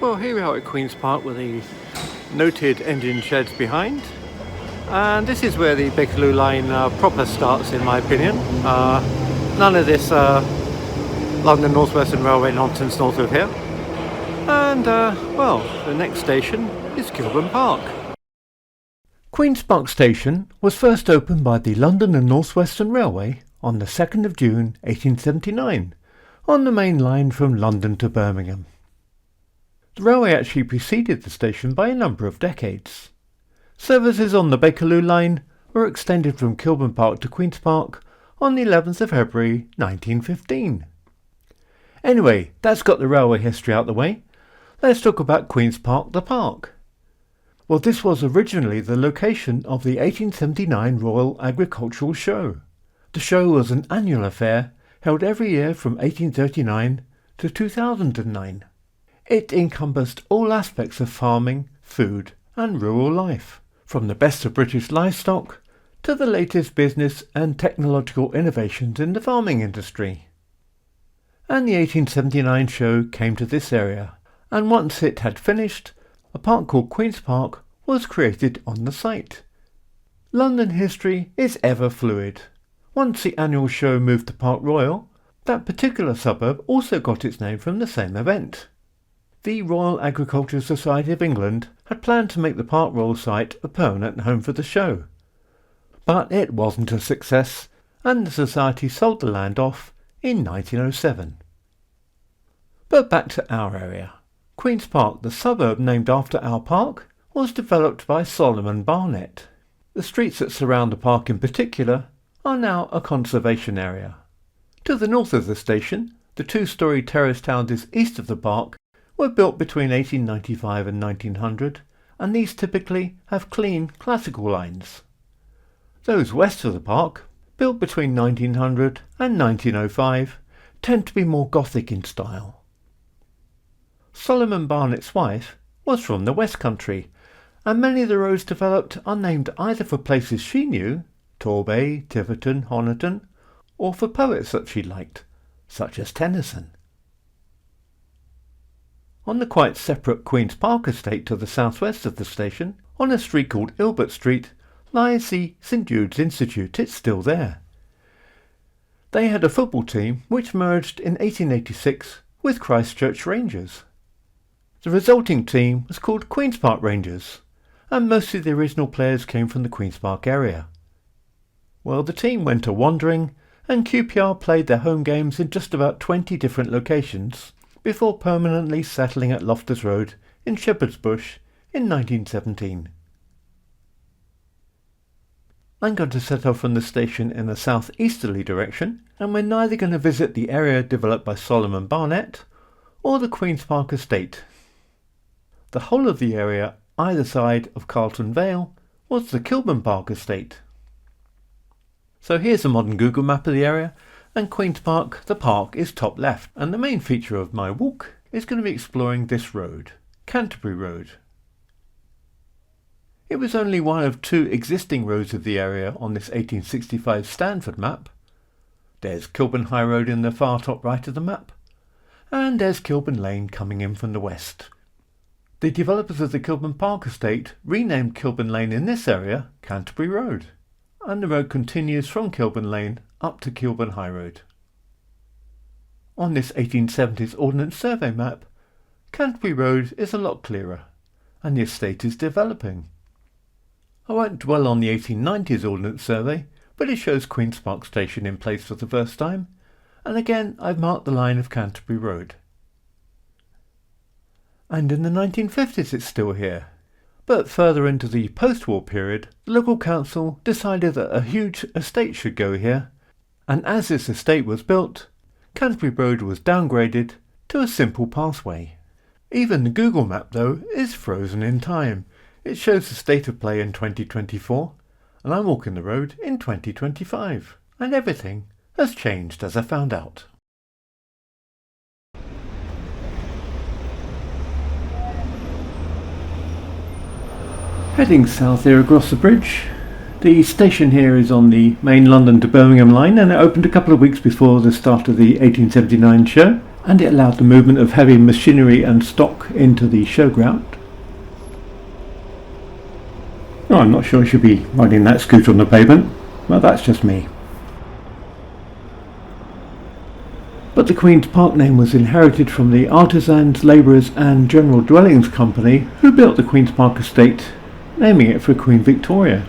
Well, here we are at Queen's Park with the noted engine sheds behind, and this is where the Bakerloo line proper starts, in my opinion. None of this London North Western Railway nonsense north of here. And well, the next station is Kilburn Park. Queen's Park Station was first opened by the London and North Western Railway on the 2nd of June 1879 on the main line from London to Birmingham. The railway actually preceded the station by a number of decades. Services on the Bakerloo line were extended from Kilburn Park to Queen's Park on the 11th of February 1915. Anyway, that's got the railway history out the way. Let's talk about Queen's Park, the park. Well, this was originally the location of the 1879 Royal Agricultural Show. The show was an annual affair held every year from 1839 to 2009. It encompassed all aspects of farming, food and rural life, from the best of British livestock to the latest business and technological innovations in the farming industry. And the 1879 show came to this area, and once it had finished, a park called Queen's Park was created on the site. London history is ever fluid. Once the annual show moved to Park Royal, that particular suburb also got its name from the same event. The Royal Agricultural Society of England had planned to make the Park Royal site a permanent home for the show. But it wasn't a success, and the Society sold the land off in 1907. But back to our area. Queen's Park, the suburb named after our park, was developed by Solomon Barnett. The streets that surround the park in particular are now a conservation area. To the north of the station, the two-storey terraced houses east of the park were built between 1895 and 1900, and these typically have clean classical lines. Those west of the park, built between 1900 and 1905, tend to be more Gothic in style. Solomon Barnett's wife was from the West Country, and many of the roads developed are named either for places she knew, Torbay, Tiverton, Honiton, or for poets that she liked, such as Tennyson. On the quite separate Queen's Park estate to the southwest of the station, on a street called Ilbert Street, lies the St Jude's Institute. It's still there. They had a football team which merged in 1886 with Christchurch Rangers. The resulting team was called Queen's Park Rangers, and most of the original players came from the Queen's Park area. Well, the team went a-wandering, and QPR played their home games in just about 20 different locations, before permanently settling at Loftus Road in Shepherd's Bush in 1917. I'm going to set off from the station in a southeasterly direction, and we're neither going to visit the area developed by Solomon Barnett or the Queen's Park estate. The whole of the area either side of Carlton Vale was the Kilburn Park estate. So here's a modern Google map of the area, and Queen's Park, the park, is top left, and the main feature of my walk is going to be exploring this road, Canterbury Road. It was only one of two existing roads of the area on this 1865 Stanford map. There's Kilburn High Road in the far top right of the map, and there's Kilburn Lane coming in from the west. The developers of the Kilburn Park estate renamed Kilburn Lane in this area Canterbury Road, and the road continues from Kilburn Lane up to Kilburn High Road. On this 1870s Ordnance Survey map, Canterbury Road is a lot clearer, and the estate is developing. I won't dwell on the 1890s Ordnance Survey, but it shows Queen's Park Station in place for the first time, and again I've marked the line of Canterbury Road. And in the 1950s it's still here. But further into the post-war period, the local council decided that a huge estate should go here, and as this estate was built, Canterbury Road was downgraded to a simple pathway. Even the Google map, though, is frozen in time. It shows the state of play in 2024, and I'm walking the road in 2025, and everything has changed as I found out. Heading south here across the bridge. The station here is on the main London to Birmingham line, and it opened a couple of weeks before the start of the 1879 show. and it allowed the movement of heavy machinery and stock into the showground. No, I'm not sure I should be riding that scooter on the pavement, but that's just me. But the Queen's Park name was inherited from the Artisans, Labourers and General Dwellings Company who built the Queen's Park estate, naming it for Queen Victoria.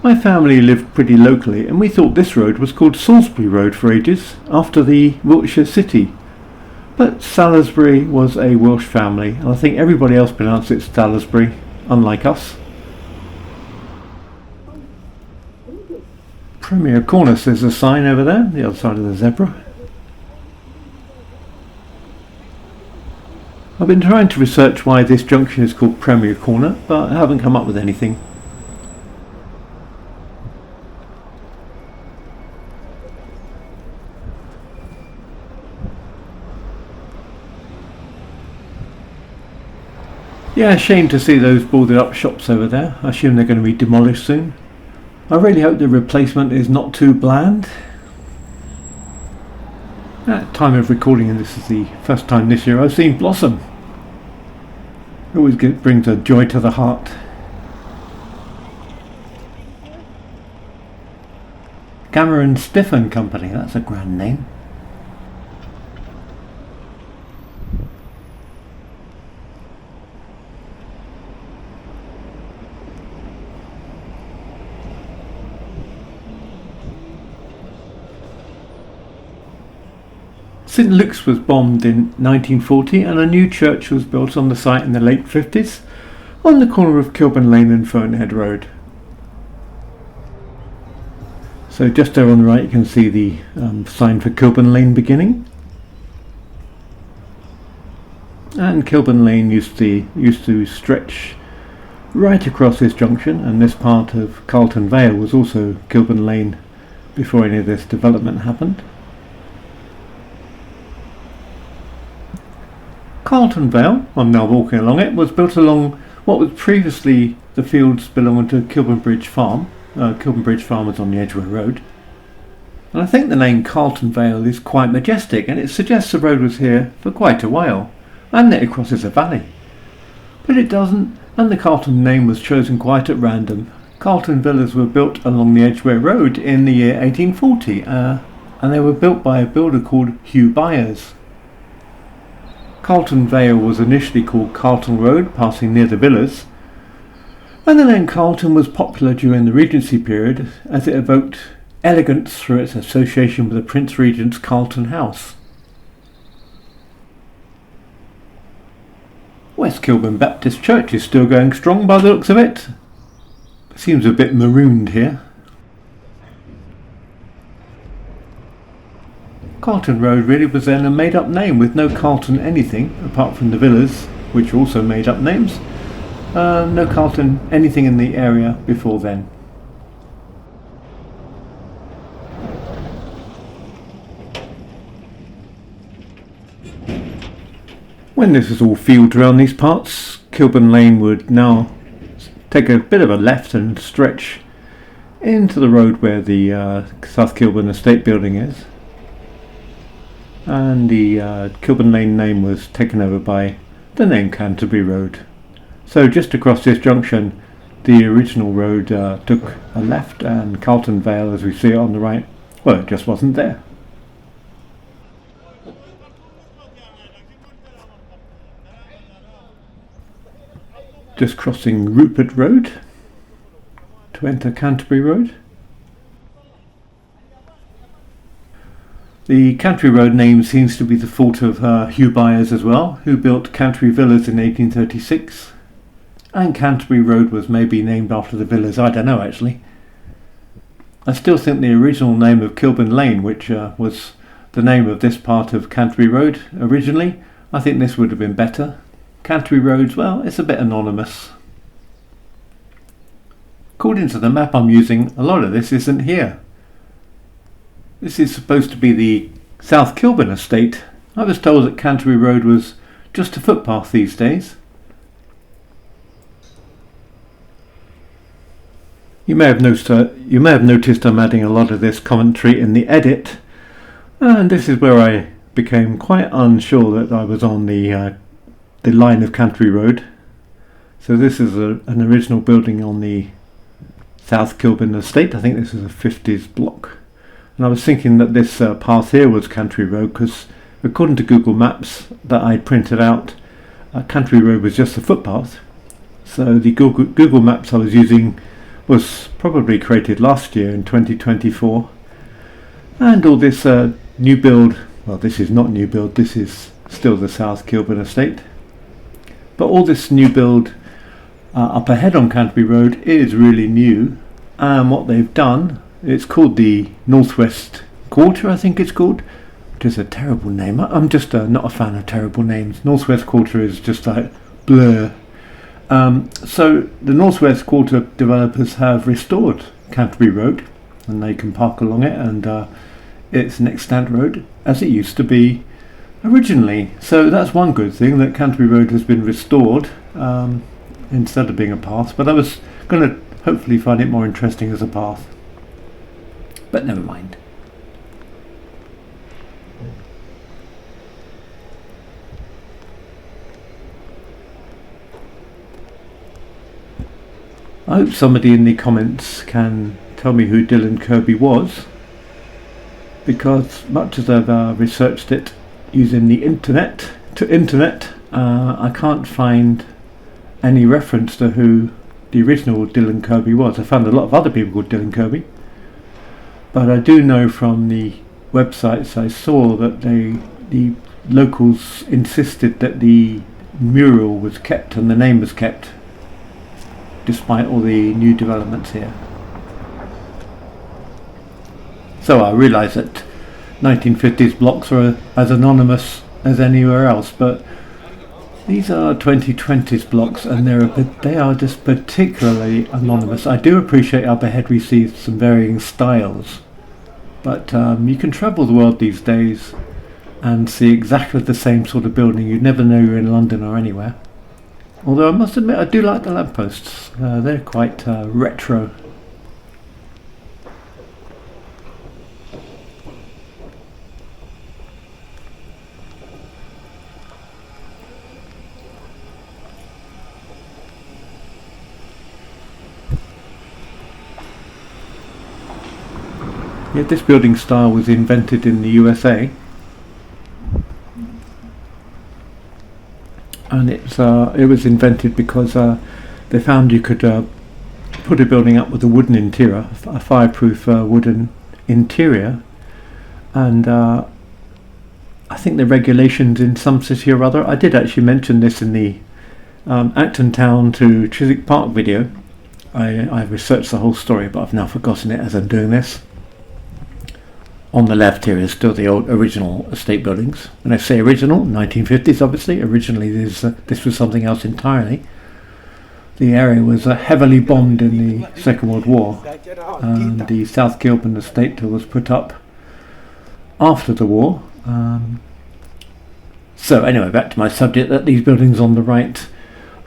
My family lived pretty locally and we thought this road was called Salisbury Road for ages, after the Wiltshire city. But Salisbury was a Welsh family and I think everybody else pronounced it Salisbury, unlike us. Premier Corner says a sign over there, the other side of the zebra. I've been trying to research why this junction is called Premier Corner, but I haven't come up with anything. Yeah, shame to see those boarded up shops over there. I assume they're going to be demolished soon. I really hope the replacement is not too bland. At time of recording, and this is the first time this year I've seen blossom. It always brings a joy to the heart. Cameron Stiffen Company, that's a grand name. St Luke's was bombed in 1940 and a new church was built on the site in the late 50s on the corner of Kilburn Lane and Fernhead Road. So just there on the right you can see the sign for Kilburn Lane beginning. And Kilburn Lane used to stretch right across this junction, and this part of Carlton Vale was also Kilburn Lane before any of this development happened. Carlton Vale, I'm now walking along it, was built along what was previously the fields belonging to Kilburn Bridge Farm. Kilburn Bridge Farm was on the Edgware Road. And I think the name Carlton Vale is quite majestic, and it suggests the road was here for quite a while, and that it crosses a valley. But it doesn't, and the Carlton name was chosen quite at random. Carlton villas were built along the Edgware Road in the year 1840, and they were built by a builder called Hugh Byers. Carlton Vale was initially called Carlton Road, passing near the villas, and the name Carlton was popular during the Regency period as it evoked elegance through its association with the Prince Regent's Carlton House. West Kilburn Baptist Church is still going strong by the looks of it. Seems a bit marooned here. Carlton Road really was then a made-up name with no Carlton anything, apart from the villas, which also made up names. No Carlton anything in the area before then. When this is all field around these parts, Kilburn Lane would now take a bit of a left and stretch into the road where the South Kilburn Estate building is. And the Kilburn Lane name was taken over by the name Canterbury Road. So just across this junction, the original road took a left, and Carlton Vale, as we see it on the right, well, it just wasn't there. Just crossing Rupert Road to enter Canterbury Road. The Canterbury Road name seems to be the fault of Hugh Byers as well, who built Canterbury Villas in 1836. And Canterbury Road was maybe named after the villas, I don't know actually. I still think the original name of Kilburn Lane, which was the name of this part of Canterbury Road originally, I think this would have been better. Canterbury Road, well, it's a bit anonymous. According to the map I'm using, a lot of this isn't here. This is supposed to be the South Kilburn estate. I was told that Canterbury Road was just a footpath these days. You may have noticed I'm adding a lot of this commentary in the edit, and this is where I became quite unsure that I was on the line of Canterbury Road. So this is an original building on the South Kilburn estate. I think this is a 50s block, and I was thinking that this path here was Canterbury Road because according to Google Maps that I'd printed out, Canterbury Road was just a footpath. So the Google Maps I was using was probably created last year in 2024, and all this new build, well, this is not new build, this is still the South Kilburn estate, but all this new build up ahead on Canterbury Road is really new, and what they've done, it's called the Northwest Quarter, I think it's called, which is a terrible name. I'm just not a fan of terrible names. Northwest Quarter is just like blur. So the Northwest Quarter developers have restored Canterbury Road, and they can park along it, and it's an extant road as it used to be originally. So that's one good thing, that Canterbury Road has been restored instead of being a path, but I was going to hopefully find it more interesting as a path, but never mind. I hope somebody in the comments can tell me who Dylan Kirby was, because much as I've researched it using the internet, I can't find any reference to who the original Dylan Kirby was. I found a lot of other people called Dylan Kirby, but I do know from the websites I saw that the locals insisted that the mural was kept and the name was kept, despite all the new developments here. So I realise that 1950s blocks are as anonymous as anywhere else, but these are 2020s blocks, and they are just particularly anonymous. I do appreciate up ahead we see some varying styles, but you can travel the world these days and see exactly the same sort of building. You'd never know you're in London or anywhere. Although I must admit I do like the lampposts, they're quite retro. Yeah, this building style was invented in the USA, and it was invented because they found you could put a building up with a wooden interior, a fireproof wooden interior, and I think the regulations in some city or other, I did actually mention this in the Acton Town to Chiswick Park video. I researched the whole story, but I've now forgotten it as I'm doing this. On the left here is still the old original estate buildings. When I say original, 1950s obviously. Originally this was something else entirely. The area was heavily bombed in the Second World War, and the South Kilburn estate was put up after the war. So anyway, back to my subject, that these buildings on the right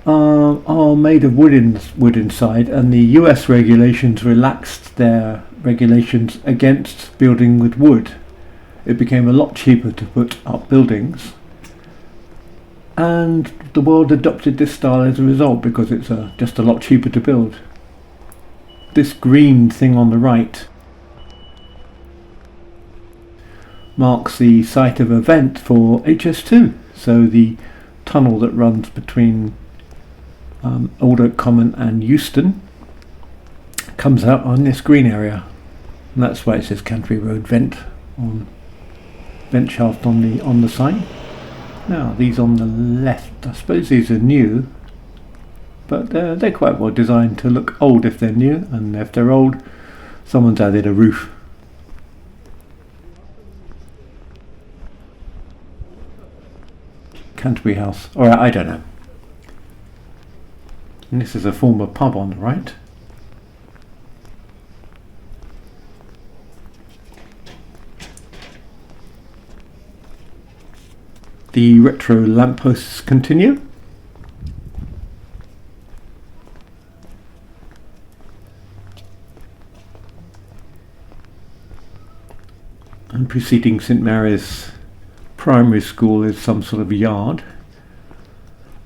are made of wood inside, and the US regulations relaxed their regulations against building with wood. It became a lot cheaper to put up buildings, and the world adopted this style as a result because it's just a lot cheaper to build. This green thing on the right marks the site of a vent for HS2, so the tunnel that runs between Old Oak Common and Euston comes out on this green area, and that's why it says Canterbury Road vent shaft on the sign. Now these on the left, I suppose these are new, but they're quite well designed to look old if they're new, and if they're old, someone's added a roof. Canterbury House, or I don't know. And this is a former pub on the right. The retro lampposts continue. And preceding St Mary's Primary School is some sort of yard.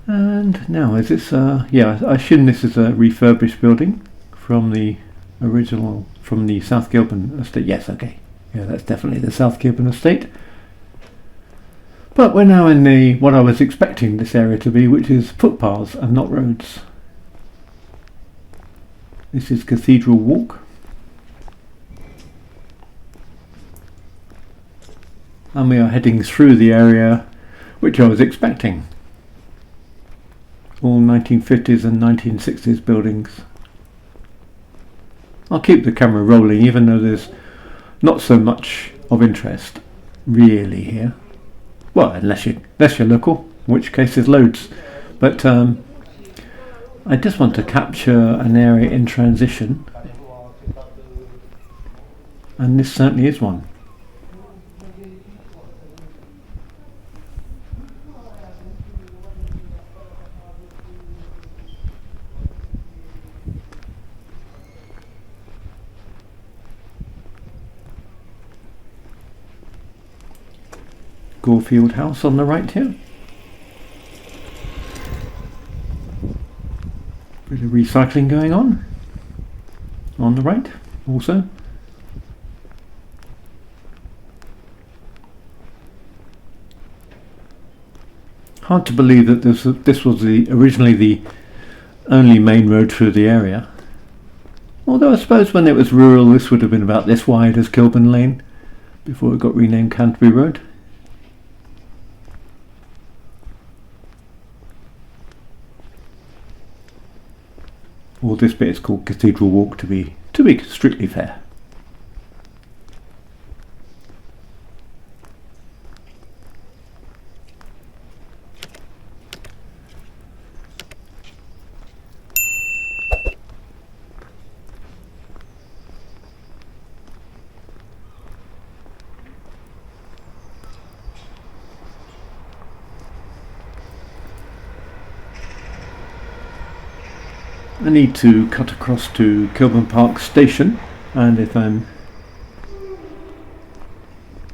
And now is this yeah, I assume this is a refurbished building from the original, from the South Kilburn estate. Yes, okay. Yeah, that's definitely the South Kilburn estate. But we're now in the what I was expecting this area to be, which is footpaths and not roads. This is Cathedral Walk. And we are heading through the area which I was expecting. All 1950s and 1960s buildings. I'll keep the camera rolling even though there's not so much of interest really here. Well, unless you're local, in which case there's loads. But I just want to capture an area in transition. And this certainly is one. Gorefield House on the right here. Bit of recycling going on the right also. Hard to believe that this was originally the only main road through the area. Although I suppose when it was rural this would have been about this wide as Kilburn Lane before it got renamed Canterbury Road. Well, this bit is called Cathedral Walk to be strictly fair. I need to cut across to Kilburn Park station, and if I'm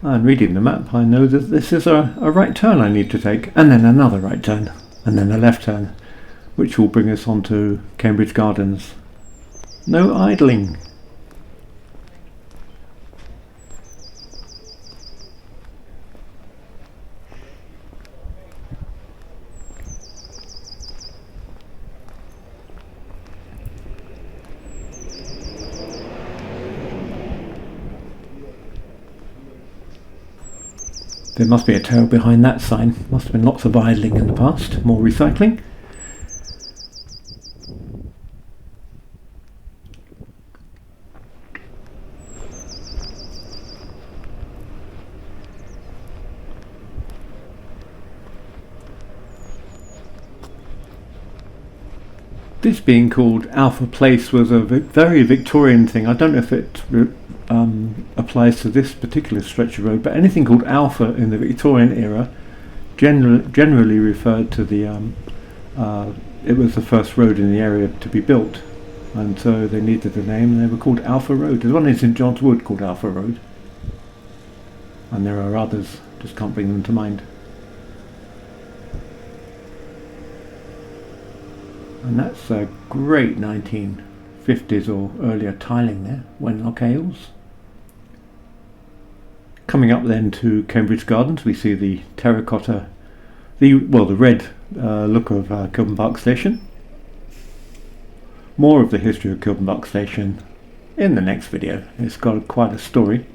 reading the map I know that this is a right turn I need to take, and then another right turn, and then a left turn, which will bring us on to Cambridge Gardens. No idling. There must be a tale behind that sign. Must have been lots of idling in the past. More recycling. This being called Alpha Place was a very Victorian thing. I don't know if it applies to this particular stretch of road, but anything called Alpha in the Victorian era generally referred to the it was the first road in the area to be built, and so they needed a name and they were called Alpha Road. There's one in St John's Wood called Alpha Road, and there are others, just can't bring them to mind. And that's a great 1950s or earlier tiling there, Wenlock Ales. Coming up then to Cambridge Gardens, we see the terracotta, the red look of Kilburn Park Station. More of the history of Kilburn Park Station in the next video. It's got quite a story.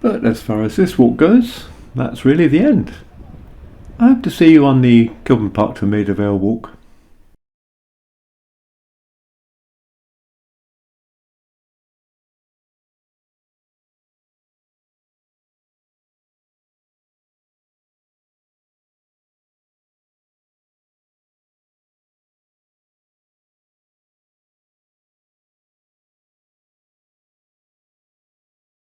But as far as this walk goes, that's really the end. I hope to see you on the Kilburn Park to Maida Vale walk.